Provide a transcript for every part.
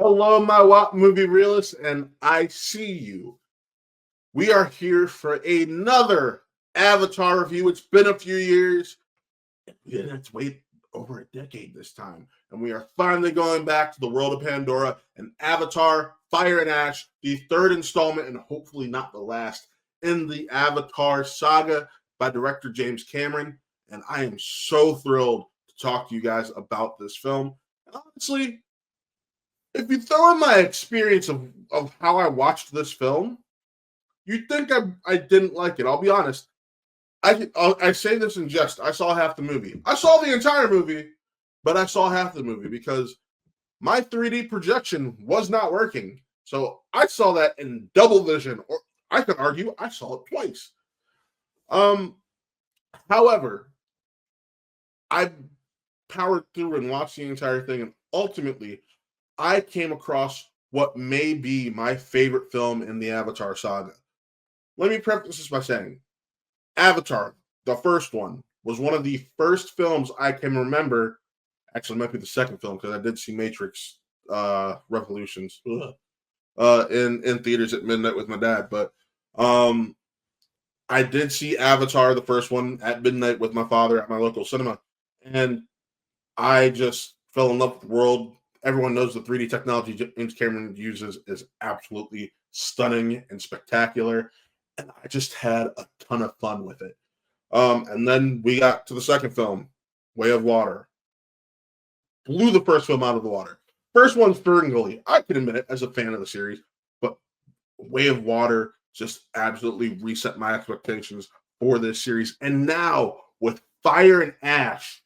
Hello, my WAT movie realists, and I see you. We are here for another Avatar review. It's been a few years. We didn't have to wait over a decade this time. And we are finally going back to the world of Pandora and Avatar, Fire and Ash, the third installment, and hopefully not the last, in the Avatar saga by director James Cameron. And I am so thrilled to talk to you guys about this film. And honestly, if you throw in my experience of how I watched this film, you'd think I didn't like it. I'll be honest. I say this in jest. I saw half the movie. I saw the entire movie, but I saw half the movie because my 3D projection was not working. So I saw that in double vision, or I could argue I saw it twice. However, I powered through and watched the entire thing, and ultimately, I came across what may be my favorite film in the Avatar saga. Let me preface this by saying, Avatar, the first one, was one of the first films I can remember. Actually, it might be the second film because I did see Matrix Revolutions in theaters at midnight with my dad. But I did see Avatar, the first one, at midnight with my father at my local cinema. And I just fell in love with the world. Everyone knows the 3D technology James Cameron uses is absolutely stunning and spectacular. And I just had a ton of fun with it. And then we got to the second film, Way of Water. Blew the first film out of the water. First one's Ferngully. I can admit it as a fan of the series, but Way of Water just absolutely reset my expectations for this series. And now with Fire and Ash,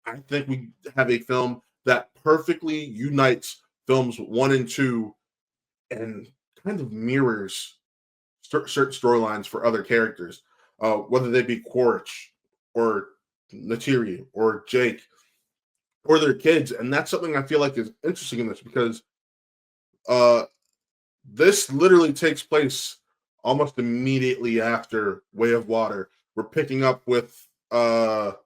I think we have a film that perfectly unites films 1 and 2 and kind of mirrors certain storylines for other characters, whether they be Quaritch or Neytiri or Jake or their kids. And that's something I feel like is interesting in this because this literally takes place almost immediately after Way of Water. We're picking up with the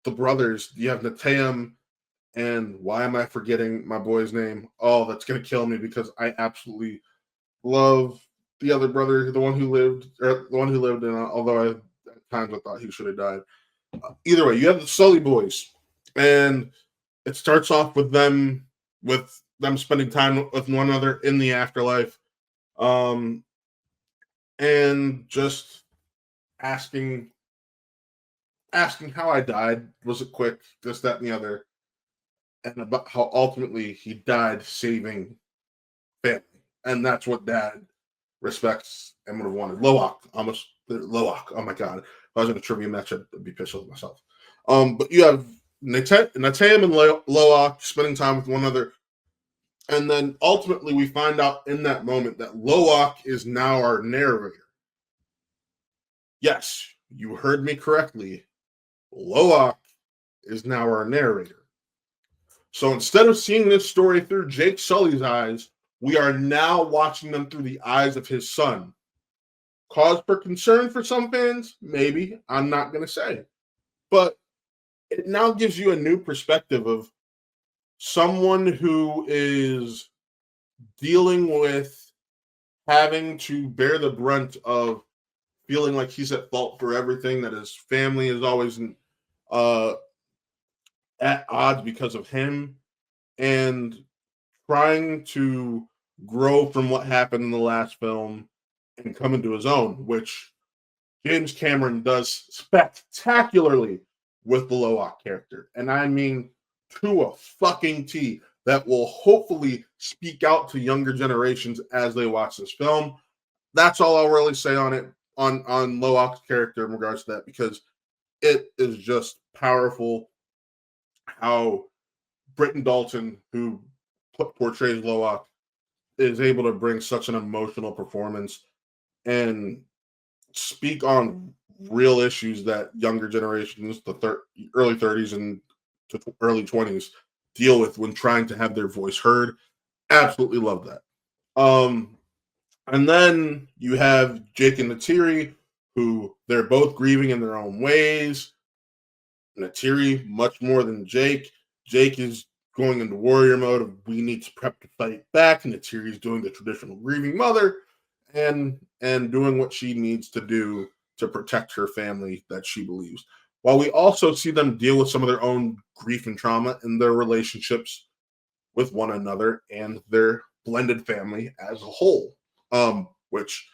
brothers. You have Natam, and why am I forgetting my boy's name? Oh, that's going to kill me because I absolutely love the other brother, the one who lived, and although at times I thought he should have died. Either way, you have the Sully boys, and it starts off with them spending time with one another in the afterlife, and just asking how I died. Was it quick? This, that, and the other. And about how ultimately he died saving family. And that's what Dad respects and would have wanted. Loak. Oh my God. If I was in a trivia match, I'd be pissed with myself. But you have Natam and Loak spending time with one another. And then ultimately we find out in that moment that Loak is now our narrator. Yes, you heard me correctly. Loak is now our narrator. So instead of seeing this story through Jake Sully's eyes, we are now watching them through the eyes of his son. Cause for concern for some fans? Maybe. I'm not going to say. But it now gives you a new perspective of someone who is dealing with having to bear the brunt of feeling like he's at fault for everything, that his family is always at odds because of him, and trying to grow from what happened in the last film and come into his own, which James Cameron does spectacularly with the Loak character. And I mean to a fucking T, that will hopefully speak out to younger generations as they watch this film. That's all I'll really say on it, on Loak's character in regards to that, because it is just powerful how Britton Dalton, who portrays Loak, is able to bring such an emotional performance and speak on real issues that younger generations, the early 30s and to early 20s, deal with when trying to have their voice heard. Absolutely love that. And then you have Jake and Neytiri, who they're both grieving in their own ways. Neytiri much more than Jake. Jake is going into warrior mode of we need to prep to fight back, and Neytiri's doing the traditional grieving mother and doing what she needs to do to protect her family that she believes. While we also see them deal with some of their own grief and trauma in their relationships with one another and their blended family as a whole. Which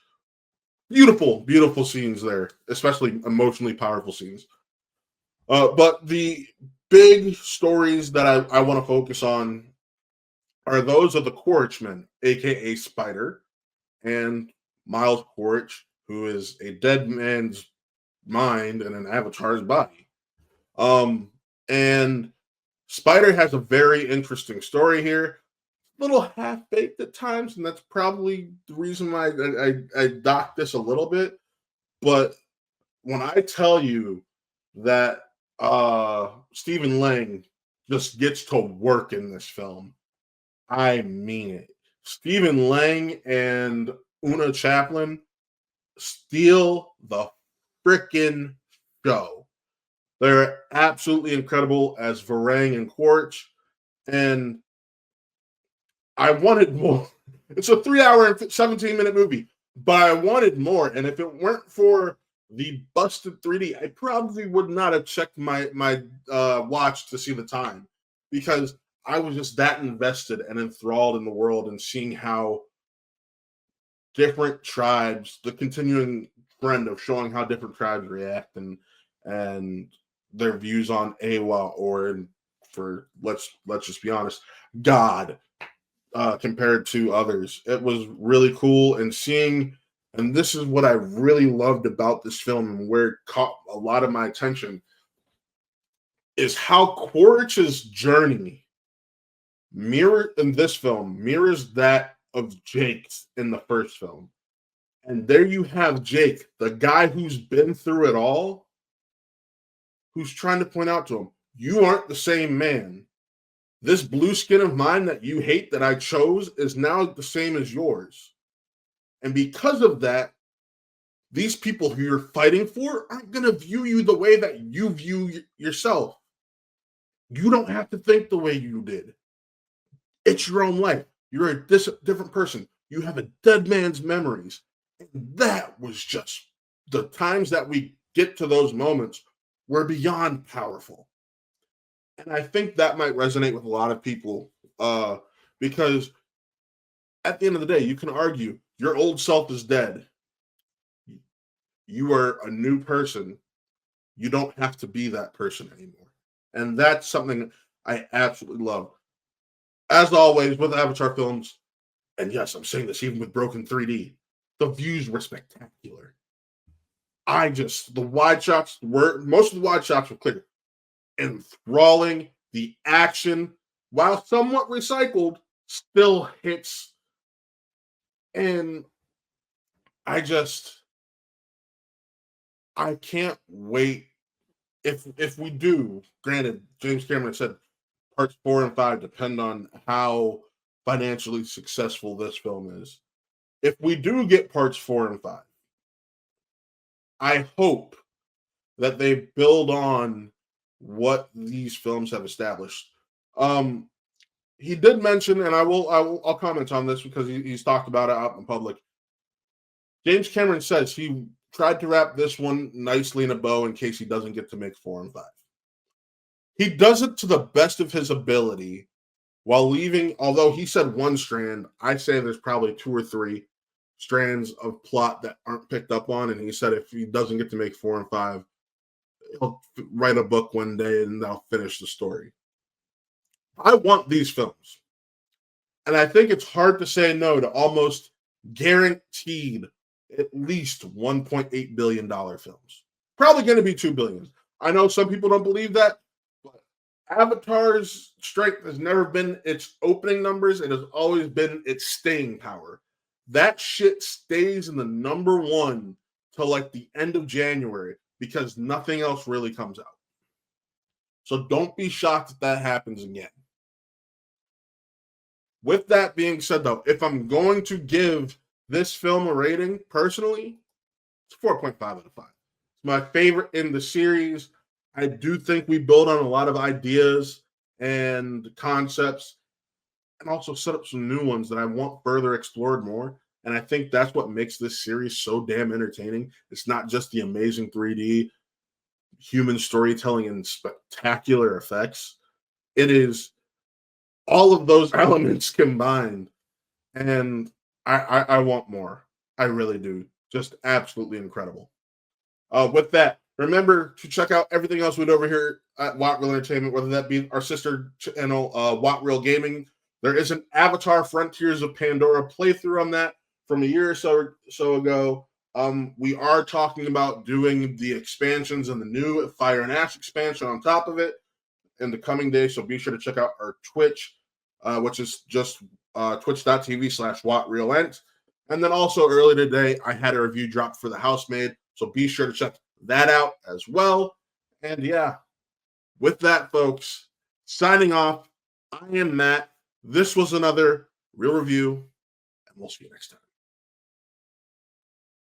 beautiful, beautiful scenes there, especially emotionally powerful scenes. But the big stories that I want to focus on are those of the Quaritch men, aka Spider, and Miles Quaritch, who is a dead man's mind and an avatar's body. And Spider has a very interesting story here, a little half-baked at times, and that's probably the reason why I docked this a little bit. But when I tell you that Stephen Lang just gets to work in this film, I mean it. Stephen Lang and Una Chaplin steal the frickin' show. They're absolutely incredible as Varang and Quaritch, and I wanted more. It's a 3-hour and 17-minute movie, but I wanted more. And if it weren't for the busted 3D, I probably would not have checked my watch to see the time, because I was just that invested and enthralled in the world and seeing how different tribes, the continuing trend of showing how different tribes react and their views on Awa, or for let's just be honest, God, compared to others. It was really cool, and seeing, and this is what I really loved about this film and where it caught a lot of my attention, is how Quaritch's journey mirrors that of Jake's in the first film. And there you have Jake, the guy who's been through it all, who's trying to point out to him, you aren't the same man. This blue skin of mine that you hate, that I chose, is now the same as yours. And because of that, these people who you're fighting for aren't going to view you the way that you view yourself. You don't have to think the way you did. It's your own life. You're a different person. You have a dead man's memories. And that was just, the times that we get to those moments were beyond powerful. And I think that might resonate with a lot of people, because at the end of the day, you can argue your old self is dead. You are a new person. You don't have to be that person anymore. And that's something I absolutely love. As always, with Avatar films, and yes, I'm saying this even with broken 3D, the views were spectacular. Most of the wide shots were clear. Enthralling. The action, while somewhat recycled, still hits. And I can't wait. If we do, granted, James Cameron said parts 4 and 5 depend on how financially successful this film is. If we do get parts 4 and 5, I hope that they build on what these films have established. He did mention, and I'll comment on this because he's talked about it out in public. James Cameron says he tried to wrap this one nicely in a bow in case he doesn't get to make 4 and 5. He does it to the best of his ability while leaving, although he said one strand, I say there's probably 2 or 3 strands of plot that aren't picked up on, and he said if he doesn't get to make 4 and 5, he'll write a book one day and they'll finish the story. I want these films. And I think it's hard to say no to almost guaranteed at least $1.8 billion films. Probably going to be $2 billion. I know some people don't believe that, but Avatar's strength has never been its opening numbers. It has always been its staying power. That shit stays in the number 1 till like the end of January because nothing else really comes out. So don't be shocked if that happens again. With that being said, though, if I'm going to give this film a rating, personally, it's 4.5 out of 5. It's my favorite in the series. I do think we build on a lot of ideas and concepts, and also set up some new ones that I want further explored more. And I think that's what makes this series so damn entertaining. It's not just the amazing 3D, human storytelling, and spectacular effects. It is all of those elements combined. And I want more. I really do. Just absolutely incredible. With that, remember to check out everything else we do over here at Watt Real Entertainment, whether that be our sister channel, Watt Real Gaming. There is an Avatar Frontiers of Pandora playthrough on that from a year or so ago. We are talking about doing the expansions and the new Fire and Ash expansion on top of it in the coming days. So be sure to check out our Twitch, which is just twitch.tv/WattRealEnt. And then also earlier today, I had a review drop for The Housemaid. So be sure to check that out as well. And yeah, with that, folks, signing off, I am Matt. This was another Real Review, and we'll see you next time.